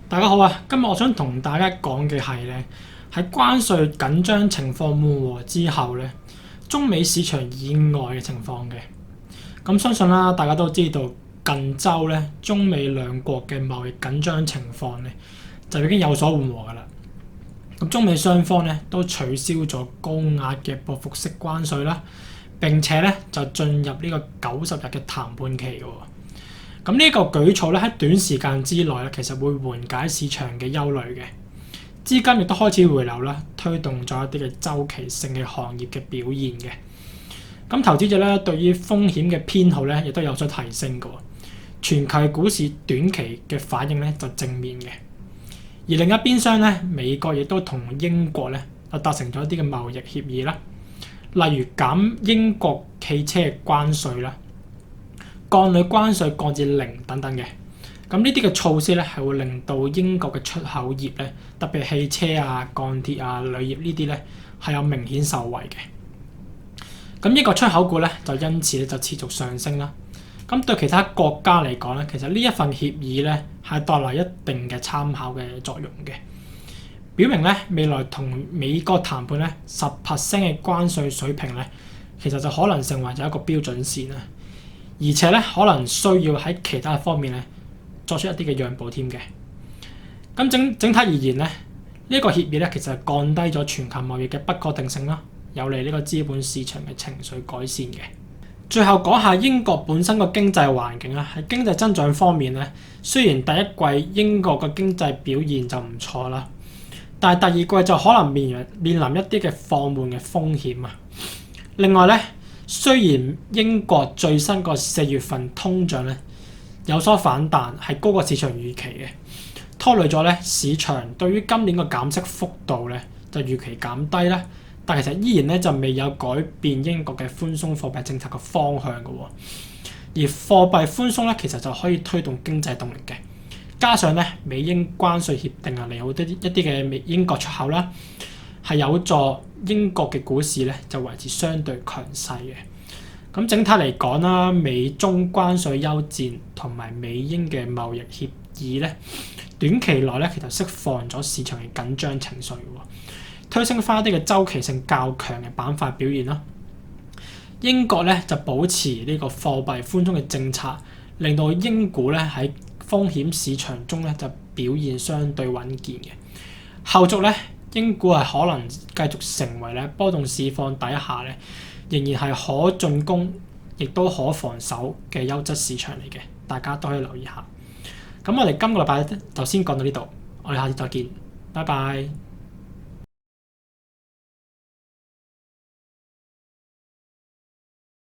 大家好啊！今日我想同大家講嘅係咧，喺關稅緊張情況緩和之後咧，中美市場以外嘅情況嘅。咁相信啦，大家都知道近週咧，中美兩國嘅貿易緊張情況咧就已經有所緩和㗎啦。咁中美雙方咧都取消咗高壓嘅報復式關稅啦，並且咧就進入呢個90日嘅談判期㗎喎。咁呢個舉措咧喺短時間之內咧，其實會緩解市場嘅憂慮嘅，資金亦都開始回流啦，推動咗一啲嘅周期性嘅行業嘅表現嘅。咁投資者咧對於風險嘅偏好咧亦都有所提升嘅，全球股市短期嘅反應咧就正面嘅。而另一邊廂咧，美國亦都同英國咧就達成咗一啲嘅貿易協議啦，例如減英國汽車嘅關稅啦。降類關稅降至0等等嘅，咁呢啲嘅措施咧係會令到英國嘅出口業咧，特別係汽車啊、鋼鐵啊、鋁業呢啲咧係有明顯受惠嘅。咁英國出口股咧就因此咧就持續上升啦。咁對其他國家嚟講咧，其實呢一份協議咧係帶來一定嘅參考嘅作用嘅，表明咧未來同美國談判咧10% 嘅關稅水平咧，其實就可能成為咗一個標準線啦。而且咧，可能需要喺其他方面咧作出一啲嘅讓步添嘅。咁整體而言咧，呢個協議咧其實係降低咗全球貿易嘅不確定性啦，有利呢個資本市場嘅情緒改善嘅。最後講下英國本身個經濟環境啦，喺經濟增長方面咧，雖然第一季英國嘅經濟表現就唔錯啦，但係第二季就可能面臨一啲嘅放緩嘅風險啊。另外咧，雖然英國最新個4月份通脹咧有所反彈，係高過市場預期嘅，拖累咗咧市場對於今年個減息幅度咧就預期減低啦。但其實依然咧就未有改變英國嘅寬鬆貨幣政策嘅方向嘅喎。而貨幣寬鬆咧其實就可以推動經濟動力嘅，加上咧美英關稅協定啊，利好一啲嘅英國出口啦。係有助英國嘅股市咧就維持相對強勢嘅。咁整體嚟講啦，美中關稅休戰同埋美英嘅貿易協議咧，短期內咧其實釋放咗市場嘅緊張情緒喎，推升翻一啲嘅周期性較強嘅板塊表現啦。英國咧就保持呢個貨幣寬鬆嘅政策，令到英股咧喺風險市場中咧就表現相對穩健嘅。後續咧，英股係可能繼續成為咧波動市況底下咧，仍然係可進攻，亦都可防守嘅優質市場嚟嘅，大家都可以留意下。咁我哋今個禮拜就先講到呢度，我哋下次再見，拜拜。